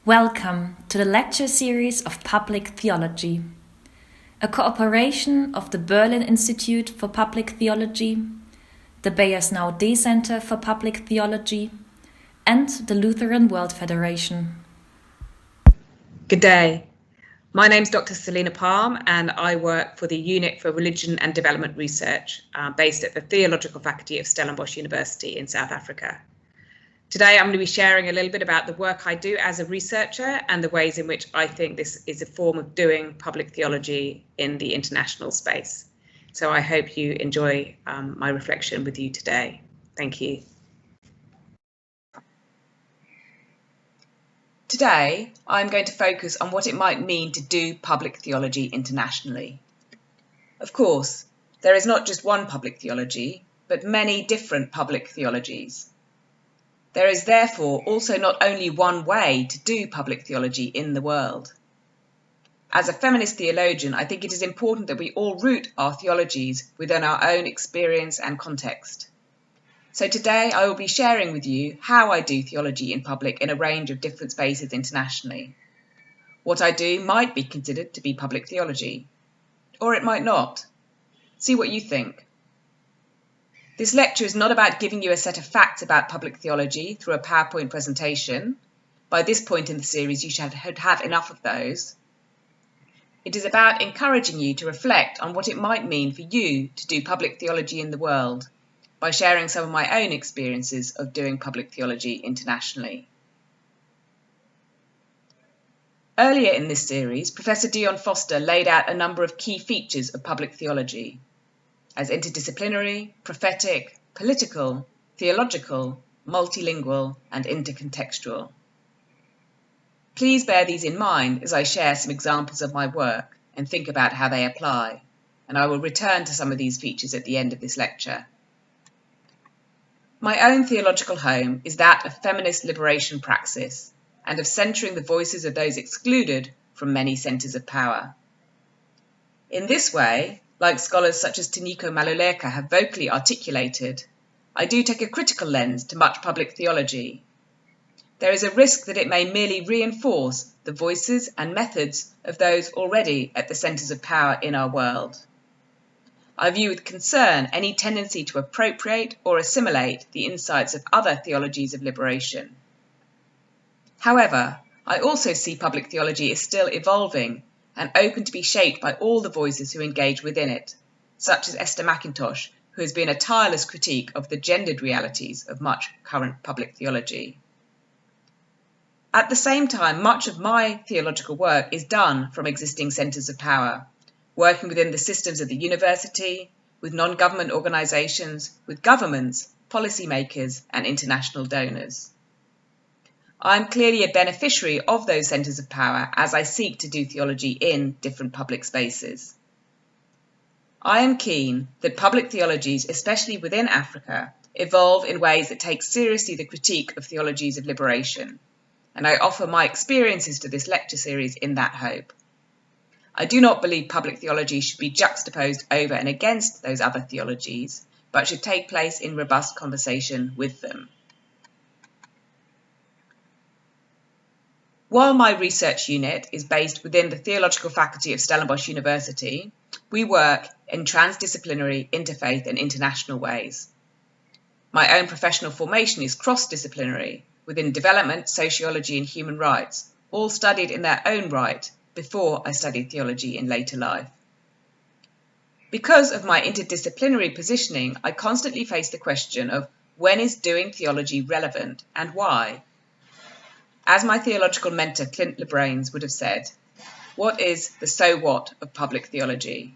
Welcome to the lecture series of Public Theology, a cooperation of the Berlin Institute for Public Theology, the Bayersnau D Center for Public Theology, and the Lutheran World Federation. Good day. My name's Dr. Selina Palm, and I work for the Unit for Religion and Development Research based at the Theological Faculty of Stellenbosch University in South Africa. Today, I'm going to be sharing a little bit about the work I do as a researcher and the ways in which I think this is a form of doing public theology in the international space. So I hope you enjoy my reflection with you today. Thank you. Today, I'm going to focus on what it might mean to do public theology internationally. Of course, there is not just one public theology, but many different public theologies. There is therefore also not only one way to do public theology in the world. As a feminist theologian, I think it is important that we all root our theologies within our own experience and context. So today I will be sharing with you how I do theology in public in a range of different spaces internationally. What I do might be considered to be public theology, or it might not. See what you think. This lecture is not about giving you a set of facts about public theology through a PowerPoint presentation. By this point in the series, you should have enough of those. It is about encouraging you to reflect on what it might mean for you to do public theology in the world by sharing some of my own experiences of doing public theology internationally. Earlier in this series, Professor Dion Foster laid out a number of key features of public theology as interdisciplinary, prophetic, political, theological, multilingual, and intercontextual. Please bear these in mind as I share some examples of my work and think about how they apply, and I will return to some of these features at the end of this lecture. My own theological home is that of feminist liberation praxis and of centering the voices of those excluded from many centres of power. In this way, like scholars such as Tiniko Maluleka have vocally articulated, I do take a critical lens to much public theology. There is a risk that it may merely reinforce the voices and methods of those already at the centres of power in our world. I view with concern any tendency to appropriate or assimilate the insights of other theologies of liberation. However, I also see public theology as still evolving and open to be shaped by all the voices who engage within it, such as Esther McIntosh, who has been a tireless critique of the gendered realities of much current public theology. At the same time, much of my theological work is done from existing centres of power, working within the systems of the university, with non-government organisations, with governments, policymakers, and international donors. I am clearly a beneficiary of those centres of power as I seek to do theology in different public spaces. I am keen that public theologies, especially within Africa, evolve in ways that take seriously the critique of theologies of liberation, and I offer my experiences to this lecture series in that hope. I do not believe public theology should be juxtaposed over and against those other theologies, but should take place in robust conversation with them. While my research unit is based within the Theological Faculty of Stellenbosch University, we work in transdisciplinary, interfaith and international ways. My own professional formation is cross-disciplinary within development, sociology and human rights, all studied in their own right before I studied theology in later life. Because of my interdisciplinary positioning, I constantly face the question of when is doing theology relevant and why? As my theological mentor Clint LeBrains would have said, what is the so what of public theology?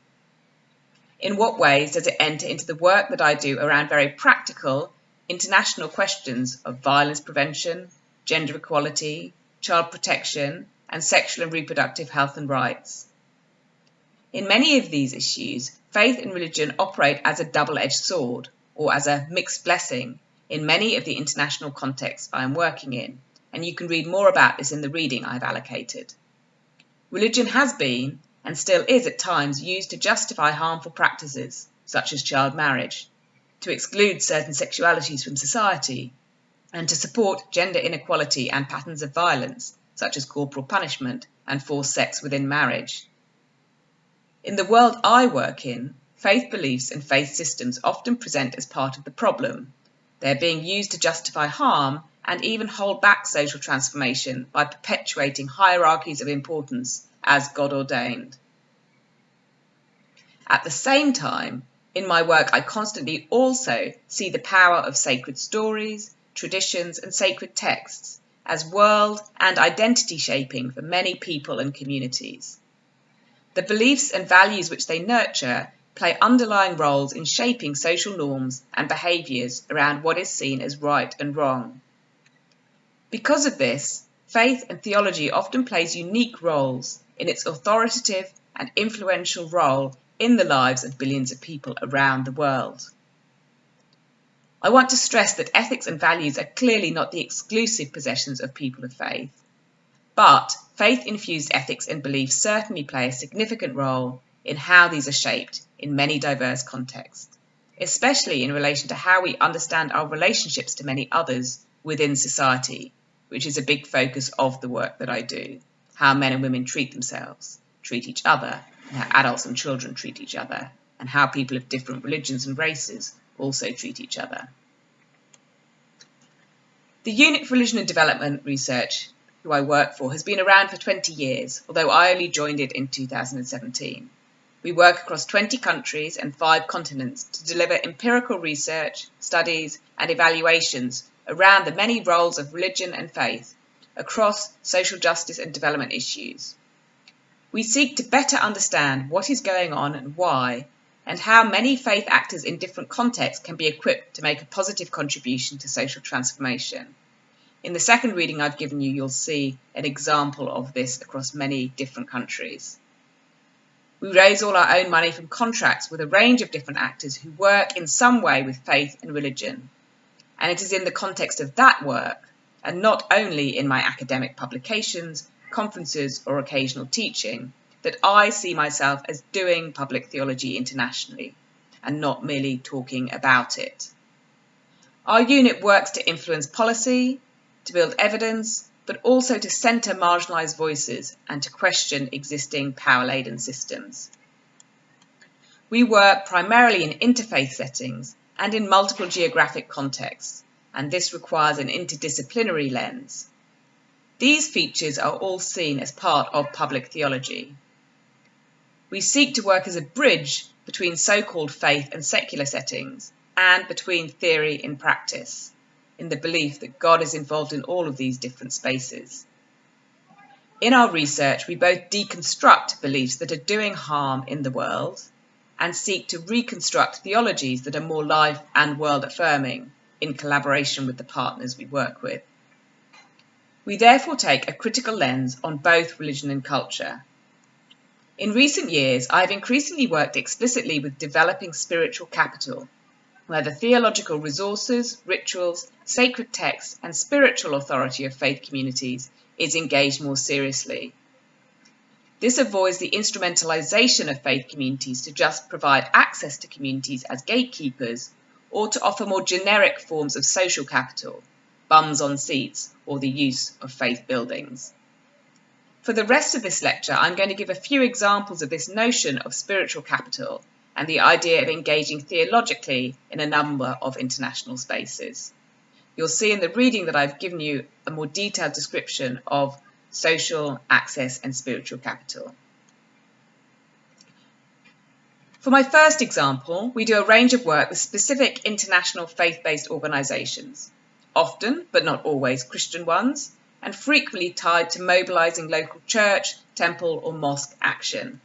In what ways does it enter into the work that I do around very practical, international questions of violence prevention, gender equality, child protection, and sexual and reproductive health and rights? In many of these issues, faith and religion operate as a double-edged sword, or as a mixed blessing, in many of the international contexts I am working in, and you can read more about this in the reading I've allocated. Religion has been, and still is at times, used to justify harmful practices, such as child marriage, to exclude certain sexualities from society, and to support gender inequality and patterns of violence, such as corporal punishment and forced sex within marriage. In the world I work in, faith beliefs and faith systems often present as part of the problem. They're being used to justify harm and even hold back social transformation by perpetuating hierarchies of importance as God ordained. At the same time, in my work, I constantly also see the power of sacred stories, traditions, and sacred texts as world and identity shaping for many people and communities. The beliefs and values which they nurture play underlying roles in shaping social norms and behaviours around what is seen as right and wrong. Because of this, faith and theology often plays unique roles in its authoritative and influential role in the lives of billions of people around the world. I want to stress that ethics and values are clearly not the exclusive possessions of people of faith, but faith-infused ethics and beliefs certainly play a significant role in how these are shaped in many diverse contexts, especially in relation to how we understand our relationships to many others within society, which is a big focus of the work that I do, how men and women treat themselves, treat each other, and how adults and children treat each other, and how people of different religions and races also treat each other. The Unit for Religion and Development Research, who I work for, has been around for 20 years, although I only joined it in 2017. We work across 20 countries and 5 continents to deliver empirical research, studies, and evaluations around the many roles of religion and faith across social justice and development issues. We seek to better understand what is going on and why, and how many faith actors in different contexts can be equipped to make a positive contribution to social transformation. In the second reading I've given you, you'll see an example of this across many different countries. We raise all our own money from contracts with a range of different actors who work in some way with faith and religion. And it is in the context of that work, and not only in my academic publications, conferences, or occasional teaching, that I see myself as doing public theology internationally, and not merely talking about it. Our unit works to influence policy, to build evidence, but also to centre marginalised voices and to question existing power-laden systems. We work primarily in interfaith settings and in multiple geographic contexts, and this requires an interdisciplinary lens. These features are all seen as part of public theology. We seek to work as a bridge between so-called faith and secular settings, and between theory and practice, in the belief that God is involved in all of these different spaces. In our research, we both deconstruct beliefs that are doing harm in the world and seek to reconstruct theologies that are more life and world affirming in collaboration with the partners we work with. We therefore take a critical lens on both religion and culture. In recent years, I have increasingly worked explicitly with developing spiritual capital, where the theological resources, rituals, sacred texts, and spiritual authority of faith communities is engaged more seriously. This avoids the instrumentalization of faith communities to just provide access to communities as gatekeepers, or to offer more generic forms of social capital, bums on seats, or the use of faith buildings. For the rest of this lecture, I'm going to give a few examples of this notion of spiritual capital and the idea of engaging theologically in a number of international spaces. You'll see in the reading that I've given you a more detailed description of social, access, and spiritual capital. For my first example, we do a range of work with specific international faith-based organisations, often, but not always, Christian ones, and frequently tied to mobilising local church, temple, or mosque action.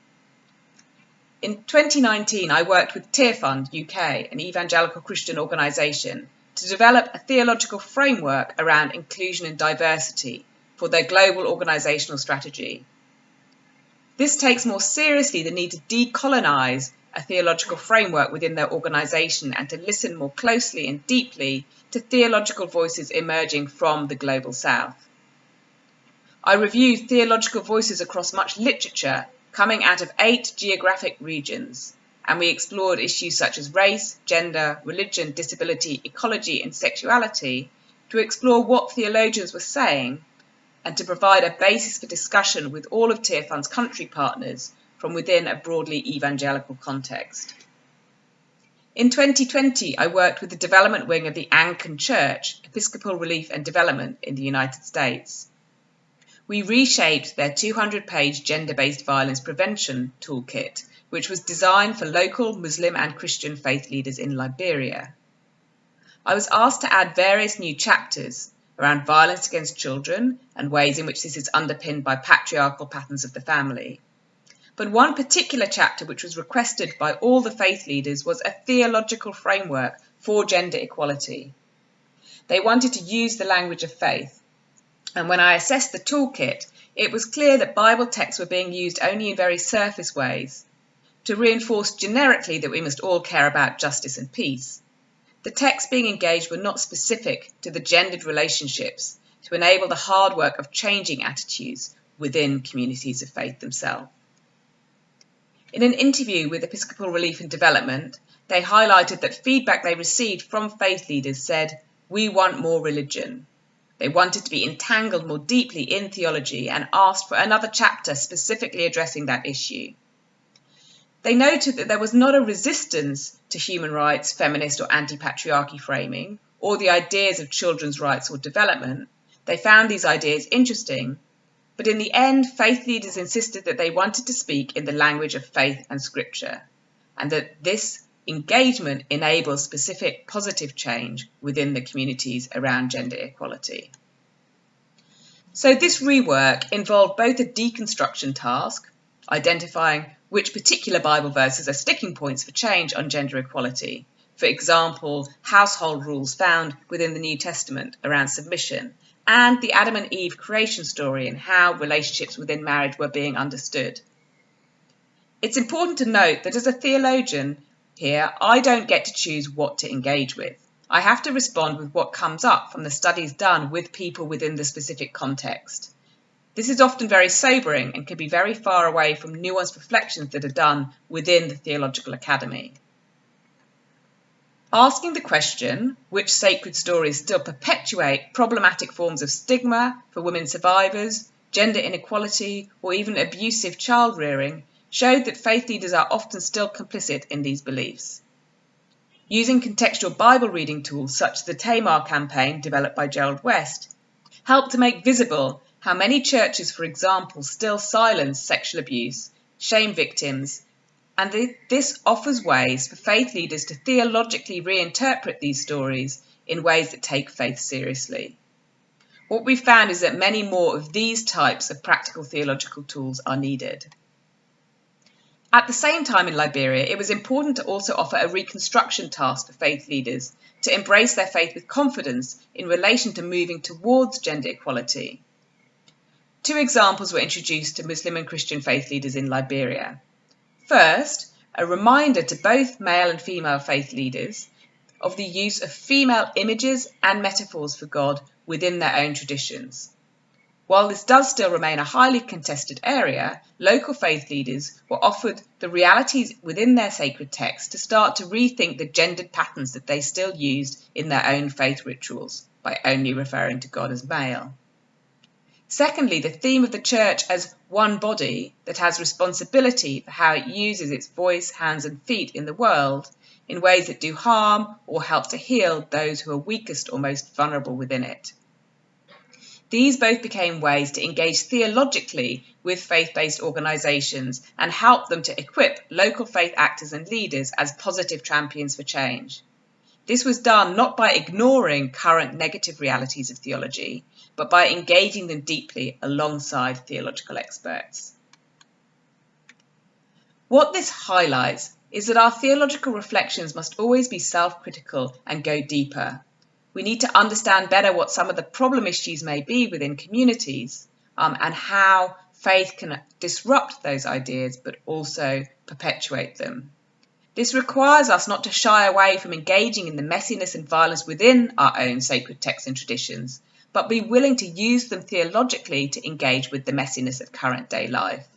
In 2019, I worked with Tearfund UK, an evangelical Christian organisation, to develop a theological framework around inclusion and diversity for their global organisational strategy. This takes more seriously the need to decolonise a theological framework within their organisation and to listen more closely and deeply to theological voices emerging from the global south. I reviewed theological voices across much literature coming out of 8 geographic regions, and we explored issues such as race, gender, religion, disability, ecology, and sexuality to explore what theologians were saying and to provide a basis for discussion with all of Tearfun's country partners from within a broadly evangelical context. In 2020, I worked with the development wing of the Anglican Church, Episcopal Relief and Development in the United States. We reshaped their 200-page gender-based violence prevention toolkit, which was designed for local Muslim and Christian faith leaders in Liberia. I was asked to add various new chapters around violence against children and ways in which this is underpinned by patriarchal patterns of the family. But one particular chapter which was requested by all the faith leaders was a theological framework for gender equality. They wanted to use the language of faith, and when I assessed the toolkit, it was clear that Bible texts were being used only in very surface ways, to reinforce generically that we must all care about justice and peace. The texts being engaged were not specific to the gendered relationships to enable the hard work of changing attitudes within communities of faith themselves. In an interview with Episcopal Relief and Development, they highlighted that feedback they received from faith leaders said, "We want more religion." They wanted to be entangled more deeply in theology and asked for another chapter specifically addressing that issue. They noted that there was not a resistance to human rights, feminist or anti-patriarchy framing, or the ideas of children's rights or development. They found these ideas interesting, but in the end, faith leaders insisted that they wanted to speak in the language of faith and scripture, and that this engagement enables specific positive change within the communities around gender equality. So this rework involved both a deconstruction task, identifying which particular Bible verses are sticking points for change on gender equality. For example, household rules found within the New Testament around submission, and the Adam and Eve creation story and how relationships within marriage were being understood. It's important to note that as a theologian here, I don't get to choose what to engage with. I have to respond with what comes up from the studies done with people within the specific context. This is often very sobering and can be very far away from nuanced reflections that are done within the theological academy. Asking the question, which sacred stories still perpetuate problematic forms of stigma for women survivors, gender inequality, or even abusive child rearing, showed that faith leaders are often still complicit in these beliefs. Using contextual Bible reading tools such as the Tamar campaign developed by Gerald West helped to make visible how many churches, for example, still silence sexual abuse, shame victims, and this offers ways for faith leaders to theologically reinterpret these stories in ways that take faith seriously. What we found is that many more of these types of practical theological tools are needed. At the same time in Liberia, it was important to also offer a reconstruction task for faith leaders to embrace their faith with confidence in relation to moving towards gender equality. 2 examples were introduced to Muslim and Christian faith leaders in Liberia. First, a reminder to both male and female faith leaders of the use of female images and metaphors for God within their own traditions. While this does still remain a highly contested area, local faith leaders were offered the realities within their sacred texts to start to rethink the gendered patterns that they still used in their own faith rituals by only referring to God as male. Secondly, the theme of the church as one body that has responsibility for how it uses its voice, hands and feet in the world in ways that do harm or help to heal those who are weakest or most vulnerable within it. These both became ways to engage theologically with faith-based organisations and help them to equip local faith actors and leaders as positive champions for change. This was done not by ignoring current negative realities of theology, but by engaging them deeply alongside theological experts. What this highlights is that our theological reflections must always be self-critical and go deeper. We need to understand better what some of the problem issues may be within communities and how faith can disrupt those ideas but also perpetuate them. This requires us not to shy away from engaging in the messiness and violence within our own sacred texts and traditions, but be willing to use them theologically to engage with the messiness of current day life.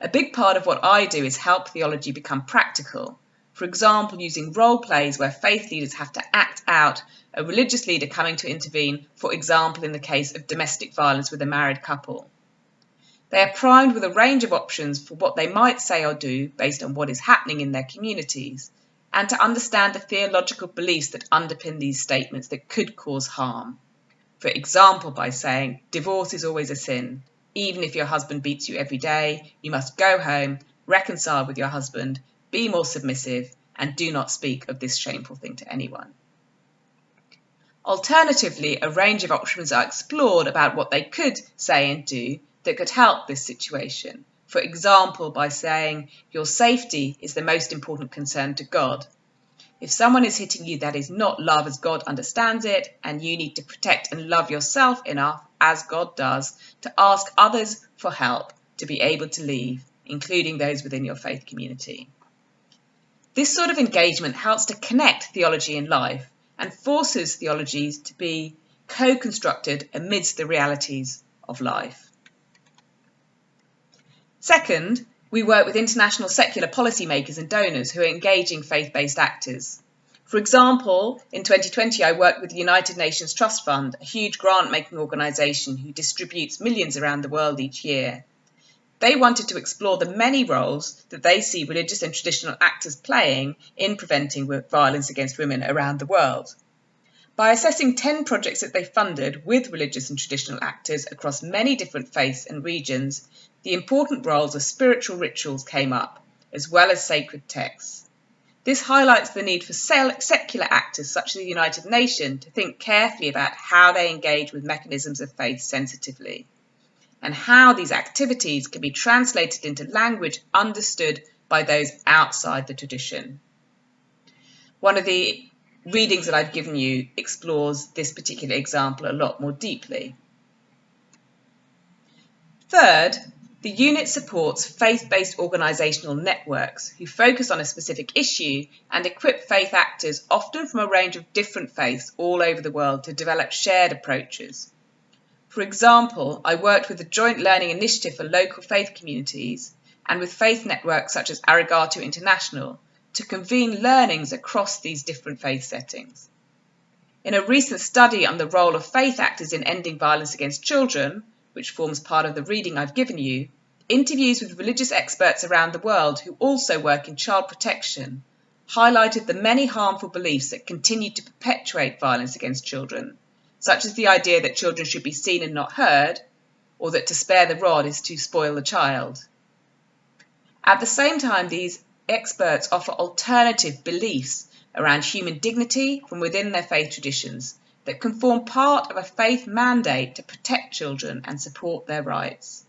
A big part of what I do is help theology become practical, for example using role plays where faith leaders have to act out a religious leader coming to intervene, for example in the case of domestic violence with a married couple. They are primed with a range of options for what they might say or do based on what is happening in their communities, and to understand the theological beliefs that underpin these statements that could cause harm. For example, by saying, divorce is always a sin. Even if your husband beats you every day, you must go home, reconcile with your husband, be more submissive, and do not speak of this shameful thing to anyone. Alternatively, a range of options are explored about what they could say and do that could help this situation. For example, by saying, your safety is the most important concern to God. If someone is hitting you, that is not love as God understands it, and you need to protect and love yourself enough, as God does, to ask others for help to be able to leave, including those within your faith community. This sort of engagement helps to connect theology and life and forces theologies to be co-constructed amidst the realities of life. Second, we work with international secular policymakers and donors who are engaging faith-based actors. For example, in 2020 I worked with the United Nations Trust Fund, a huge grant-making organisation who distributes millions around the world each year. They wanted to explore the many roles that they see religious and traditional actors playing in preventing violence against women around the world. By assessing 10 projects that they funded with religious and traditional actors across many different faiths and regions, the important roles of spiritual rituals came up, as well as sacred texts. This highlights the need for secular actors such as the United Nations to think carefully about how they engage with mechanisms of faith sensitively, and how these activities can be translated into language understood by those outside the tradition. One of the readings that I've given you explores this particular example a lot more deeply. Third, the unit supports faith-based organisational networks who focus on a specific issue and equip faith actors, often from a range of different faiths all over the world, to develop shared approaches. For example, I worked with the Joint Learning Initiative for local faith communities and with faith networks such as Arigato International to convene learnings across these different faith settings. In a recent study on the role of faith actors in ending violence against children, which forms part of the reading I've given you, interviews with religious experts around the world who also work in child protection highlighted the many harmful beliefs that continue to perpetuate violence against children, such as the idea that children should be seen and not heard, or that to spare the rod is to spoil the child. At the same time, these experts offer alternative beliefs around human dignity from within their faith traditions that can form part of a faith mandate to protect children and support their rights.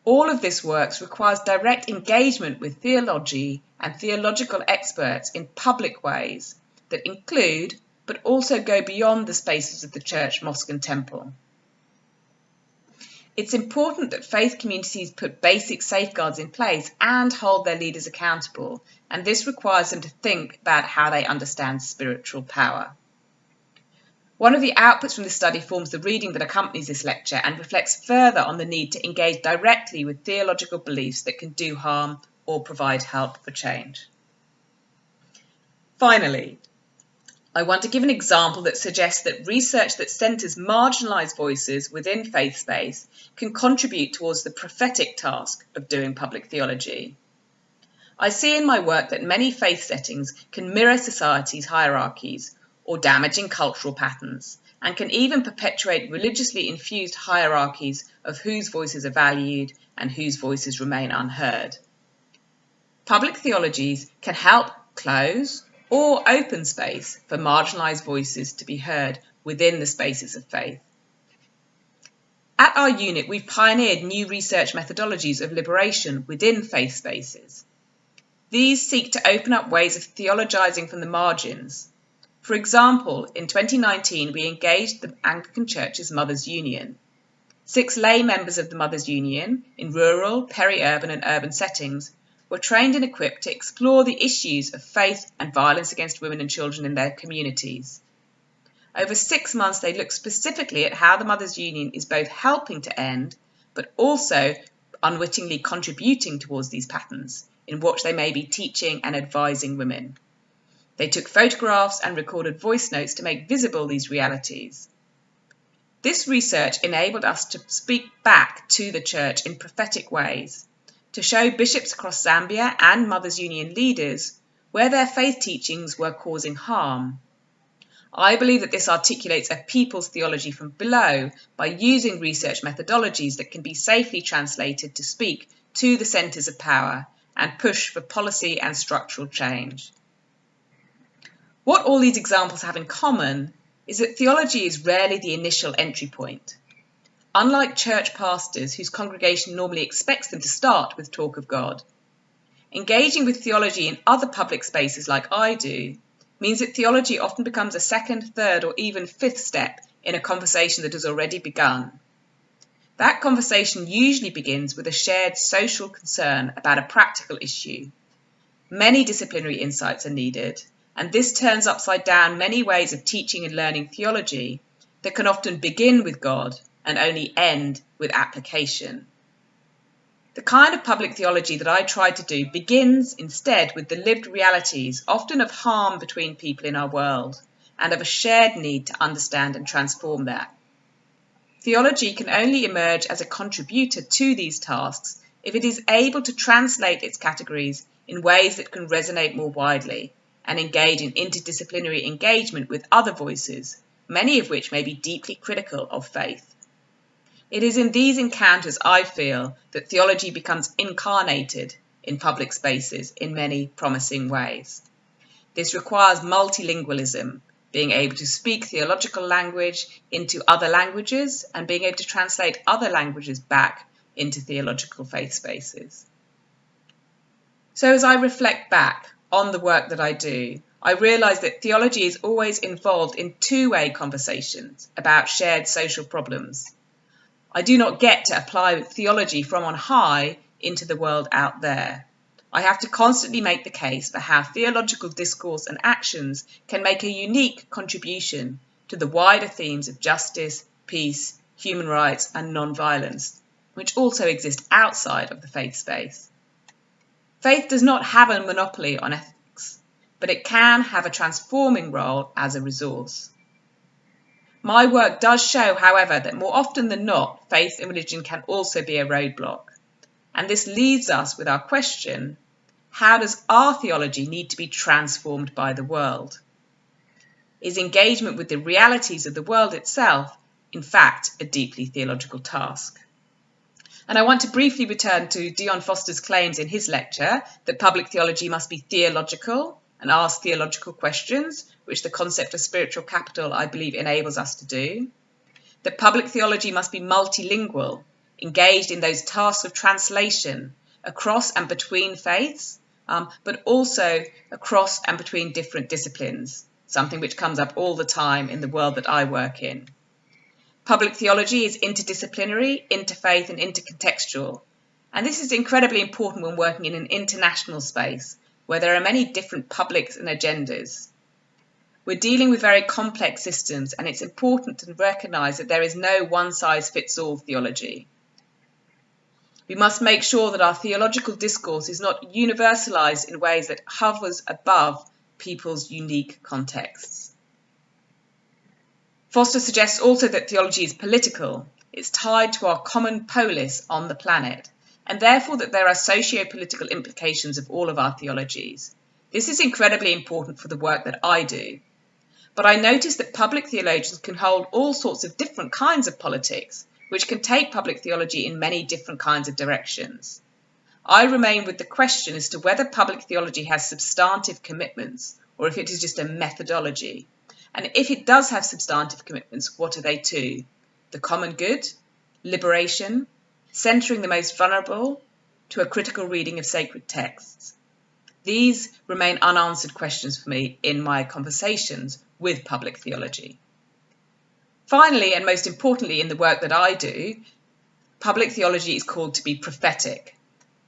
All of this work requires direct engagement with theology and theological experts in public ways that include, but also go beyond the spaces of the church, mosque and temple. It's important that faith communities put basic safeguards in place and hold their leaders accountable, and this requires them to think about how they understand spiritual power. One of the outputs from this study forms the reading that accompanies this lecture and reflects further on the need to engage directly with theological beliefs that can do harm or provide help for change. Finally, I want to give an example that suggests that research that centres marginalised voices within faith space can contribute towards the prophetic task of doing public theology. I see in my work that many faith settings can mirror society's hierarchies or damaging cultural patterns, and can even perpetuate religiously infused hierarchies of whose voices are valued and whose voices remain unheard. Public theologies can help close or open space for marginalised voices to be heard within the spaces of faith. At our unit, we've pioneered new research methodologies of liberation within faith spaces. These seek to open up ways of theologising from the margins. For example, in 2019, we engaged the Anglican Church's Mothers' Union. 6 lay members of the Mothers' Union in rural, peri-urban and urban settings were trained and equipped to explore the issues of faith and violence against women and children in their communities. Over 6 months, they looked specifically at how the Mothers' Union is both helping to end, but also unwittingly contributing towards these patterns in what they may be teaching and advising women. They took photographs and recorded voice notes to make visible these realities. This research enabled us to speak back to the church in prophetic ways, to show bishops across Zambia and Mothers Union leaders where their faith teachings were causing harm. I believe that this articulates a people's theology from below by using research methodologies that can be safely translated to speak to the centres of power and push for policy and structural change. What all these examples have in common is that theology is rarely the initial entry point. Unlike church pastors whose congregation normally expects them to start with talk of God, engaging with theology in other public spaces like I do means that theology often becomes a second, third, or even fifth step in a conversation that has already begun. That conversation usually begins with a shared social concern about a practical issue. Many disciplinary insights are needed, and this turns upside down many ways of teaching and learning theology that can often begin with God and only end with application. The kind of public theology that I try to do begins instead with the lived realities, often of harm between people in our world, and of a shared need to understand and transform that. Theology can only emerge as a contributor to these tasks if it is able to translate its categories in ways that can resonate more widely and engage in interdisciplinary engagement with other voices, many of which may be deeply critical of faith. It is in these encounters, I feel, that theology becomes incarnated in public spaces in many promising ways. This requires multilingualism, being able to speak theological language into other languages and being able to translate other languages back into theological faith spaces. So as I reflect back on the work that I do, I realise that theology is always involved in two-way conversations about shared social problems. I do not get to apply theology from on high into the world out there. I have to constantly make the case for how theological discourse and actions can make a unique contribution to the wider themes of justice, peace, human rights, and non-violence, which also exist outside of the faith space. Faith does not have a monopoly on ethics, but it can have a transforming role as a resource. My work does show, however, that more often than not, faith and religion can also be a roadblock. And this leaves us with our question, how does our theology need to be transformed by the world? Is engagement with the realities of the world itself, in fact, a deeply theological task? And I want to briefly return to Dion Foster's claims in his lecture that public theology must be theological and ask theological questions, which the concept of spiritual capital, I believe, enables us to do. That public theology must be multilingual, engaged in those tasks of translation across and between faiths, but also across and between different disciplines, something which comes up all the time in the world that I work in. Public theology is interdisciplinary, interfaith, and intercontextual, and this is incredibly important when working in an international space where there are many different publics and agendas. We're dealing with very complex systems, and it's important to recognise that there is no one-size-fits-all theology. We must make sure that our theological discourse is not universalised in ways that hovers above people's unique contexts. Foster suggests also that theology is political. It's tied to our common polis on the planet, and therefore that there are socio-political implications of all of our theologies. This is incredibly important for the work that I do. But I notice that public theologians can hold all sorts of different kinds of politics, which can take public theology in many different kinds of directions. I remain with the question as to whether public theology has substantive commitments, or if it is just a methodology. And if it does have substantive commitments, what are they to? The common good, liberation, centering the most vulnerable, to a critical reading of sacred texts. These remain unanswered questions for me in my conversations with public theology. Finally, and most importantly in the work that I do, public theology is called to be prophetic,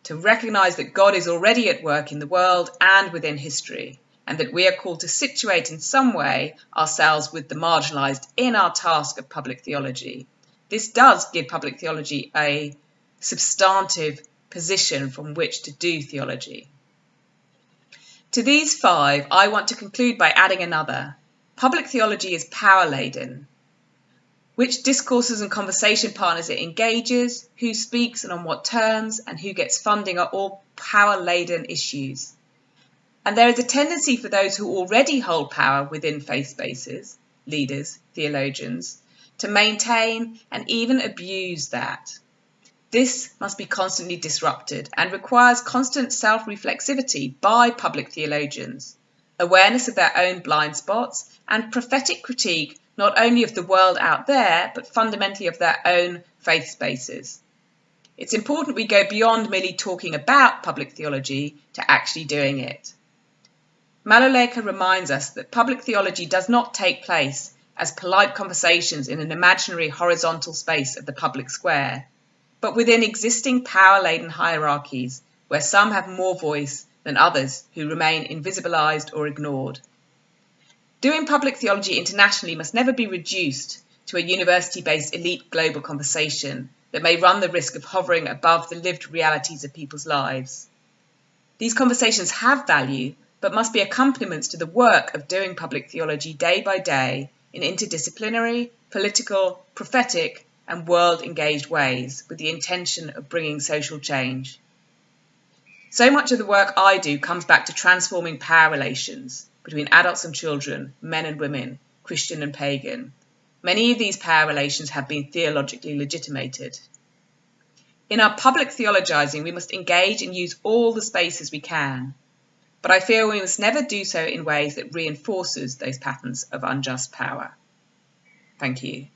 to recognise that God is already at work in the world and within history, and that we are called to situate in some way ourselves with the marginalised in our task of public theology. This does give public theology a substantive position from which to do theology. To these 5, I want to conclude by adding another. Public theology is power-laden. Which discourses and conversation partners it engages, who speaks and on what terms, and who gets funding are all power-laden issues. And there is a tendency for those who already hold power within faith spaces, leaders, theologians, to maintain and even abuse that. This must be constantly disrupted and requires constant self-reflexivity by public theologians, awareness of their own blind spots, and prophetic critique not only of the world out there, but fundamentally of their own faith spaces. It's important we go beyond merely talking about public theology to actually doing it. Maloleka reminds us that public theology does not take place as polite conversations in an imaginary horizontal space of the public square, but within existing power-laden hierarchies where some have more voice than others who remain invisibilized or ignored. Doing public theology internationally must never be reduced to a university-based elite global conversation that may run the risk of hovering above the lived realities of people's lives. These conversations have value, but must be accompaniments to the work of doing public theology day by day in interdisciplinary, political, prophetic, and world-engaged ways with the intention of bringing social change. So much of the work I do comes back to transforming power relations between adults and children, men and women, Christian and pagan. Many of these power relations have been theologically legitimated. In our public theologizing, we must engage and use all the spaces we can, but I feel we must never do so in ways that reinforces those patterns of unjust power. Thank you.